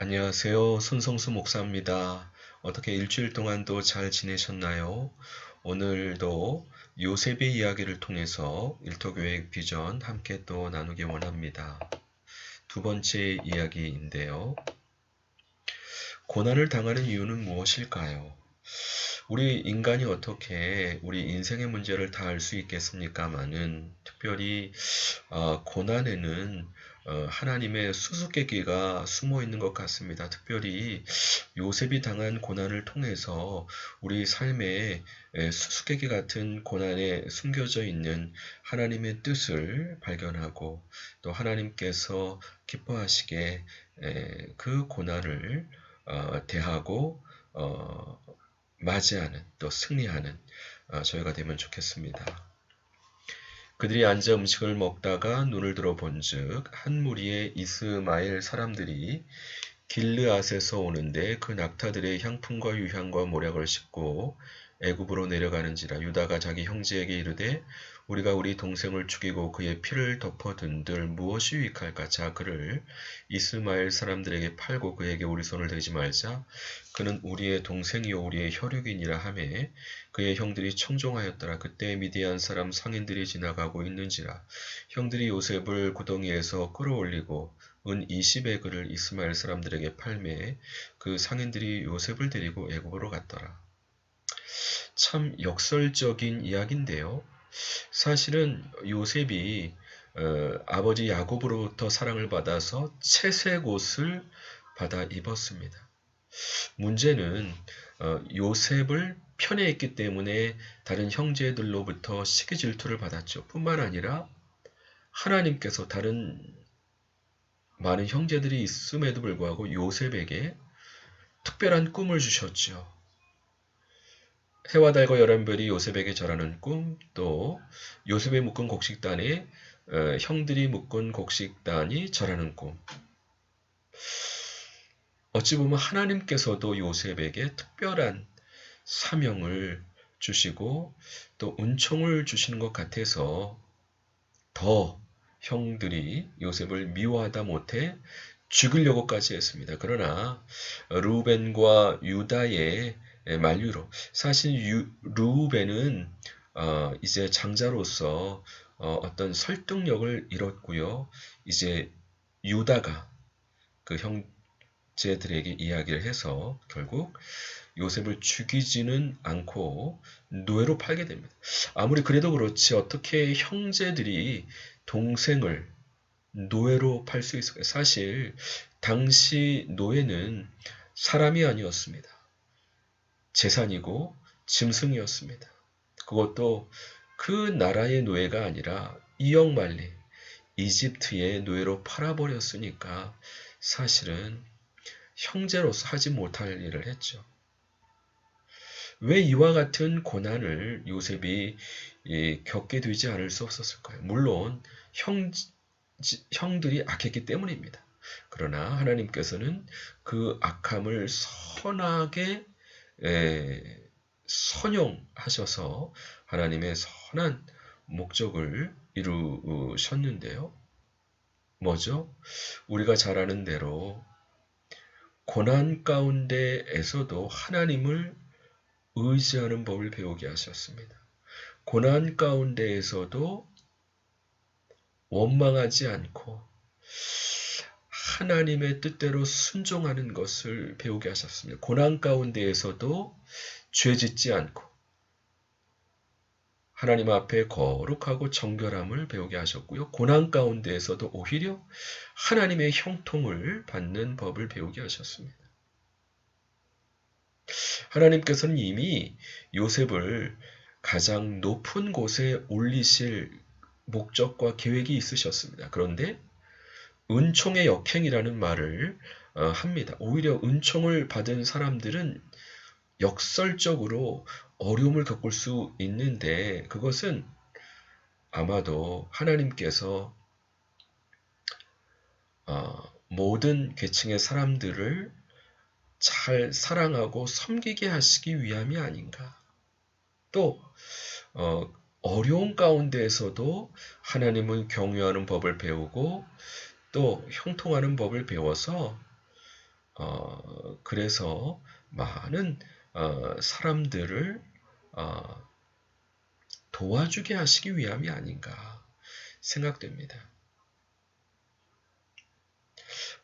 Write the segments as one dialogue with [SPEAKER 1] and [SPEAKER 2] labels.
[SPEAKER 1] 안녕하세요. 손성수 목사입니다. 어떻게 일주일 동안도 잘 지내셨나요? 오늘도 요셉의 이야기를 통해서 일터교회 비전 함께 또 나누기 원합니다. 두 번째 이야기인데요. 고난을 당하는 이유는 무엇일까요? 우리 인간이 어떻게 우리 인생의 문제를 다 알 수 있겠습니까마는 특별히 고난에는 하나님의 수수께끼가 숨어 있는 것 같습니다. 특별히 요셉이 당한 고난을 통해서 우리 삶에 수수께끼 같은 고난에 숨겨져 있는 하나님의 뜻을 발견하고 또 하나님께서 기뻐하시게 그 고난을 대하고 맞이하는 또 승리하는 저희가 되면 좋겠습니다. 그들이 앉아 음식을 먹다가 눈을 들어 본즉 한 무리의 이스마엘 사람들이 길르앗에서 오는데 그 낙타들의 향품과 유향과 모략을 싣고 애굽으로 내려가는지라. 유다가 자기 형제에게 이르되 우리가 우리 동생을 죽이고 그의 피를 덮어둔들 무엇이 유익할까. 자 그를 이스마엘 사람들에게 팔고 그에게 우리 손을 대지 말자. 그는 우리의 동생이요 우리의 혈육이니라 하매 그의 형들이 청종하였더라. 그때 미디안 사람 상인들이 지나가고 있는지라. 형들이 요셉을 구덩이에서 끌어올리고 은 20에그를 이스마엘 사람들에게 팔매 그 상인들이 요셉을 데리고 애굽으로 갔더라. 참 역설적인 이야기인데요. 사실은 요셉이 아버지 야곱으로부터 사랑을 받아서 채색 옷을 받아 입었습니다. 문제는 요셉을 편애했기 때문에 다른 형제들로부터 시기 질투를 받았죠. 뿐만 아니라 하나님께서 다른 많은 형제들이 있음에도 불구하고 요셉에게 특별한 꿈을 주셨죠. 해와 달과 열한 별이 요셉에게 절하는 꿈, 또 요셉의 묶은 곡식단에 형들이 묶은 곡식단이 절하는 꿈. 어찌 보면 하나님께서도 요셉에게 특별한 사명을 주시고 또 은총을 주시는 것 같아서 더 형들이 요셉을 미워하다 못해 죽이려고까지 했습니다. 그러나 루벤과 유다의 만류로 사실 루벤은 이제 장자로서 어떤 설득력을 잃었고요. 이제 유다가 그 형제들에게 이야기를 해서 결국 요셉을 죽이지는 않고 노예로 팔게 됩니다. 아무리 그래도 그렇지 어떻게 형제들이 동생을 노예로 팔 수 있을까요? 사실 당시 노예는 사람이 아니었습니다. 재산이고 짐승이었습니다. 그것도 그 나라의 노예가 아니라 이역만리 이집트의 노예로 팔아버렸으니까 사실은 형제로서 하지 못할 일을 했죠. 왜 이와 같은 고난을 요셉이 겪게 되지 않을 수 없었을까요? 물론 형들이 악했기 때문입니다. 그러나 하나님께서는 그 악함을 선하게 선용하셔서 하나님의 선한 목적을 이루셨는데요. 뭐죠? 우리가 잘 아는 대로 고난 가운데에서도 하나님을 의지하는 법을 배우게 하셨습니다. 고난 가운데에서도 원망하지 않고 하나님의 뜻대로 순종하는 것을 배우게 하셨습니다. 고난 가운데에서도 죄짓지 않고 하나님 앞에 거룩하고 정결함을 배우게 하셨고요. 고난 가운데에서도 오히려 하나님의 형통을 받는 법을 배우게 하셨습니다. 하나님께서는 이미 요셉을 가장 높은 곳에 올리실 목적과 계획이 있으셨습니다. 그런데 은총의 역행이라는 말을 합니다. 오히려 은총을 받은 사람들은 역설적으로 어려움을 겪을 수 있는데 그것은 아마도 하나님께서 모든 계층의 사람들을 잘 사랑하고 섬기게 하시기 위함이 아닌가. 또 어려운 가운데에서도 하나님을 경외하는 법을 배우고 또 형통하는 법을 배워서 그래서 많은 사람들을 도와주게 하시기 위함이 아닌가 생각됩니다.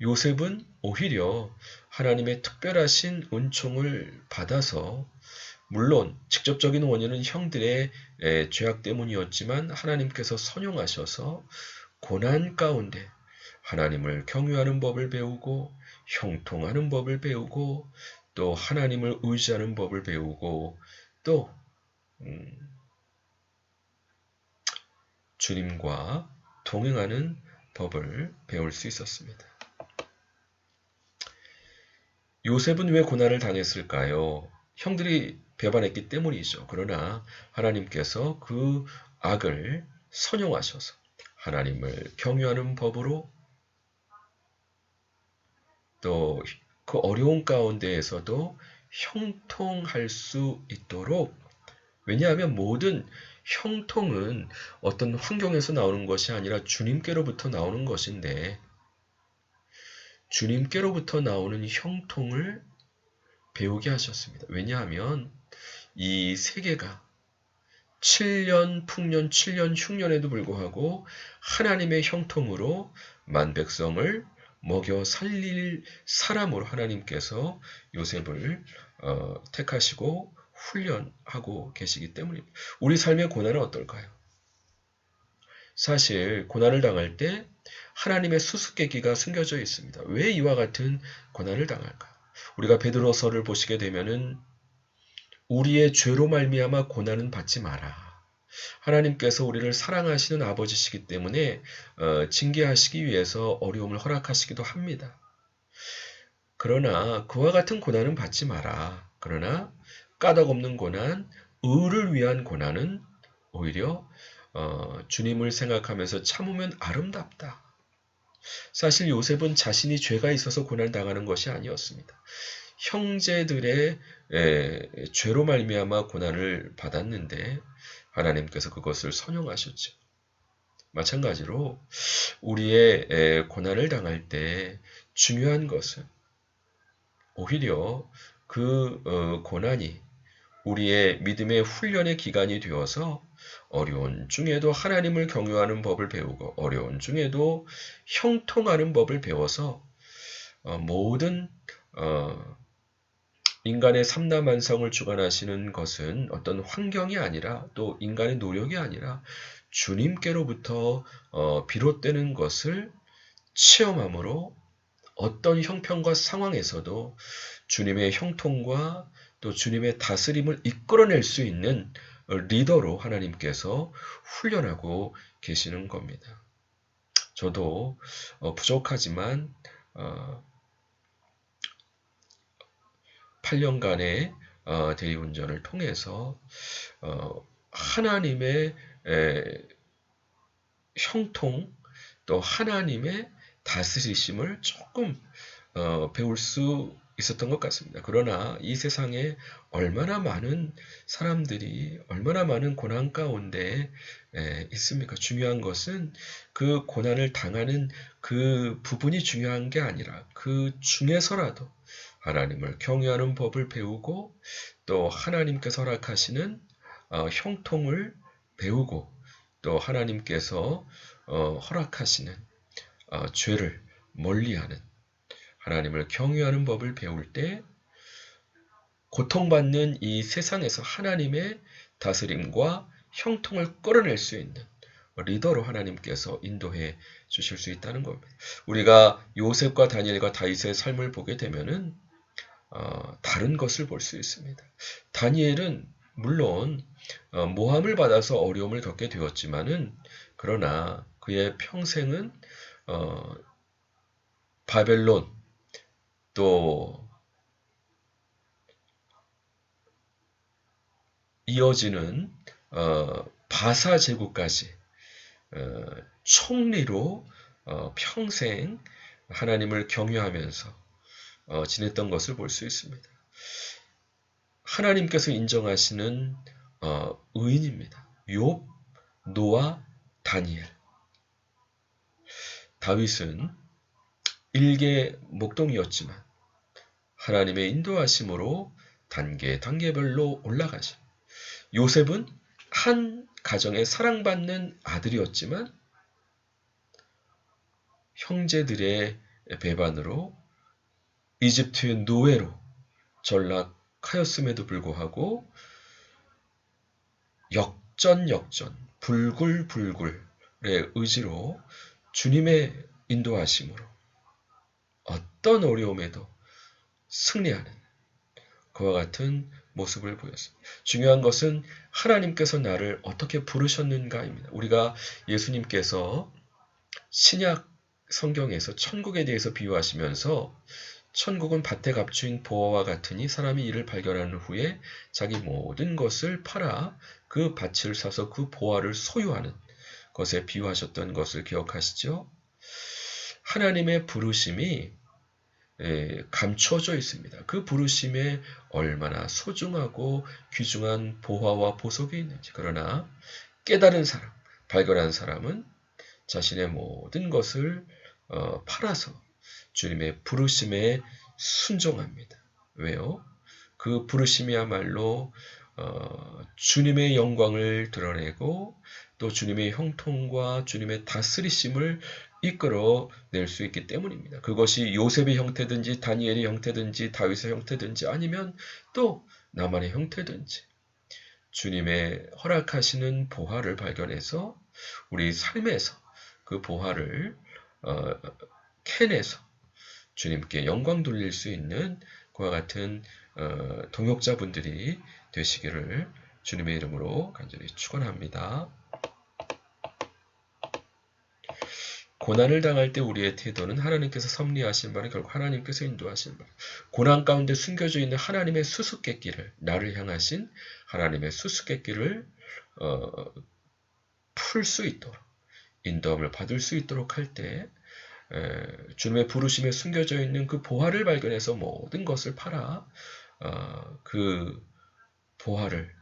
[SPEAKER 1] 요셉은 오히려 하나님의 특별하신 은총을 받아서 물론 직접적인 원인은 형들의 죄악 때문이었지만 하나님께서 선용하셔서 고난 가운데 하나님을 경유하는 법을 배우고 형통하는 법을 배우고 또 하나님을 의지하는 법을 배우고 또 주님과 동행하는 법을 배울 수 있었습니다. 요셉은 왜 고난을 당했을까요? 형들이 배반했기 때문이죠. 그러나 하나님께서 그 악을 선용하셔서 하나님을 경유하는 법으로 또 그 어려운 가운데에서도 형통할 수 있도록 왜냐하면 모든 형통은 어떤 환경에서 나오는 것이 아니라 주님께로부터 나오는 것인데 주님께로부터 나오는 형통을 배우게 하셨습니다. 왜냐하면 이 세계가 7년 풍년, 7년 흉년에도 불구하고 하나님의 형통으로 만백성을 먹여 살릴 사람으로 하나님께서 요셉을 택하시고 훈련하고 계시기 때문입니다. 우리 삶의 고난은 어떨까요? 사실 고난을 당할 때 하나님의 수수께끼가 숨겨져 있습니다. 왜 이와 같은 고난을 당할까? 우리가 베드로서를 보시게 되면은 우리의 죄로 말미암아 고난은 받지 마라. 하나님께서 우리를 사랑하시는 아버지시기 때문에 징계하시기 위해서 어려움을 허락하시기도 합니다. 그러나 그와 같은 고난은 받지 마라. 그러나 까닭없는 고난, 의를 위한 고난은 오히려 주님을 생각하면서 참으면 아름답다. 사실 요셉은 자신이 죄가 있어서 고난당하는 것이 아니었습니다. 형제들의 죄로 말미암아 고난을 받았는데 하나님께서 그것을 선용하셨죠. 마찬가지로 우리의 고난을 당할 때 중요한 것은 오히려 그 고난이 우리의 믿음의 훈련의 기간이 되어서 어려운 중에도 하나님을 경유하는 법을 배우고 어려운 중에도 형통하는 법을 배워서 모든 인간의 삼라만상을 주관하시는 것은 어떤 환경이 아니라 또 인간의 노력이 아니라 주님께로부터 비롯되는 것을 체험함으로 어떤 형편과 상황에서도 주님의 형통과 또 주님의 다스림을 이끌어낼 수 있는 리더로 하나님께서 훈련하고 계시는 겁니다. 저도 부족하지만 8년간의 대리운전을 통해서 하나님의 형통 또 하나님의 다스리심을 조금 배울 수 있었던 것 같습니다. 그러나 이 세상에 얼마나 많은 사람들이 얼마나 많은 고난 가운데 있습니까? 중요한 것은 그 고난을 당하는 그 부분이 중요한 게 아니라 그 중에서라도 하나님을 경외하는 법을 배우고 또 하나님께서 허락하시는 형통을 배우고 또 하나님께서 허락하시는 죄를 멀리하는 하나님을 경외하는 법을 배울 때 고통받는 이 세상에서 하나님의 다스림과 형통을 끌어낼 수 있는 리더로 하나님께서 인도해 주실 수 있다는 겁니다. 우리가 요셉과 다니엘과 다윗의 삶을 보게 되면은 다른 것을 볼 수 있습니다. 다니엘은 물론 모함을 받아서 어려움을 겪게 되었지만은 그러나 그의 평생은 바벨론 또 이어지는 바사 제국까지 총리로 평생 하나님을 경유하면서 지냈던 것을 볼 수 있습니다. 하나님께서 인정하시는 의인입니다. 욥, 노아, 다니엘. 다윗은 일개 목동이었지만 하나님의 인도하심으로 단계별로 올라가죠. 요셉은 한 가정의 사랑받는 아들이었지만 형제들의 배반으로 이집트의 노예로 전락하였음에도 불구하고 역전, 불굴의 의지로 주님의 인도하심으로 어떤 어려움에도 승리하는 그와 같은 모습을 보였습니다. 중요한 것은 하나님께서 나를 어떻게 부르셨는가입니다. 우리가 예수님께서 신약 성경에서 천국에 대해서 비유하시면서 천국은 밭에 값주인 보화와 같으니 사람이 이를 발견한 후에 자기 모든 것을 팔아 그 밭을 사서 그 보화를 소유하는 것에 비유하셨던 것을 기억하시죠? 하나님의 부르심이 감춰져 있습니다. 그 부르심에 얼마나 소중하고 귀중한 보화와 보석이 있는지. 그러나 깨달은 사람, 발견한 사람은 자신의 모든 것을 팔아서 주님의 부르심에 순종합니다. 왜요? 그 부르심이야말로 주님의 영광을 드러내고 또 주님의 형통과 주님의 다스리심을 이끌어낼 수 있기 때문입니다. 그것이 요셉의 형태든지 다니엘의 형태든지 다윗의 형태든지 아니면 또 나만의 형태든지 주님의 허락하시는 보화를 발견해서 우리 삶에서 그 보화를 캐내서 주님께 영광 돌릴 수 있는 그와 같은 동역자분들이 되시기를 주님의 이름으로 간절히 축원합니다. 고난을 당할 때 우리의 태도는 하나님께서 섭리하신 바는 결국 하나님께서 인도하신 바. 고난 가운데 숨겨져 있는 하나님의 수수께끼를 나를 향하신 하나님의 수수께끼를 풀 수 있도록 인도함을 받을 수 있도록 할 때 주님의 부르심에 숨겨져 있는 그 보화를 발견해서 모든 것을 팔아 그 보화를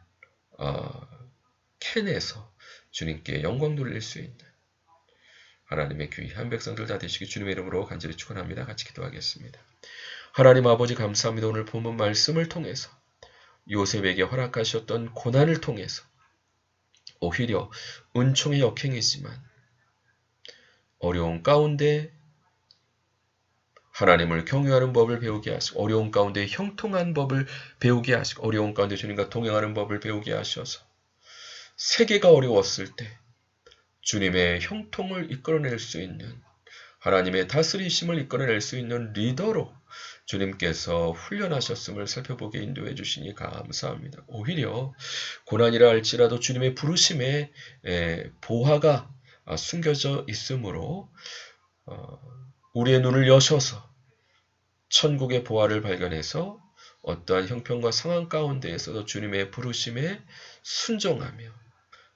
[SPEAKER 1] 캐내서 주님께 영광 돌릴 수 있는 하나님의 귀한 백성들 다 되시기 주님의 이름으로 간절히 축원합니다. 같이 기도하겠습니다. 하나님 아버지 감사합니다. 오늘 본문 말씀을 통해서 요셉에게 허락하셨던 고난을 통해서 오히려 은총의 역행이지만 어려운 가운데 하나님을 경유하는 법을 배우게 하시고 어려운 가운데 형통한 법을 배우게 하시고 어려운 가운데 주님과 동행하는 법을 배우게 하셔서 세계가 어려웠을 때 주님의 형통을 이끌어낼 수 있는 하나님의 다스리심을 이끌어낼 수 있는 리더로 주님께서 훈련하셨음을 살펴보게 인도해 주시니 감사합니다. 오히려 고난이라 할지라도 주님의 부르심에 보화가 숨겨져 있으므로 우리의 눈을 여셔서 천국의 보화를 발견해서 어떠한 형편과 상황 가운데에서도 주님의 부르심에 순종하며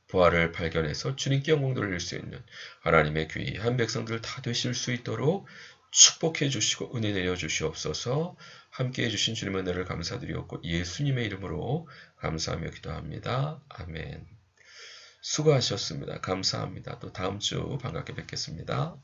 [SPEAKER 1] 보화를 발견해서 주님께 영광 돌릴 수 있는 하나님의 귀한 백성들 다 되실 수 있도록 축복해 주시고 은혜 내려 주시옵소서. 함께해 주신 주님의 은혜를 감사드리옵고 예수님의 이름으로 감사하며 기도합니다. 아멘. 수고하셨습니다. 감사합니다. 또 다음 주 반갑게 뵙겠습니다.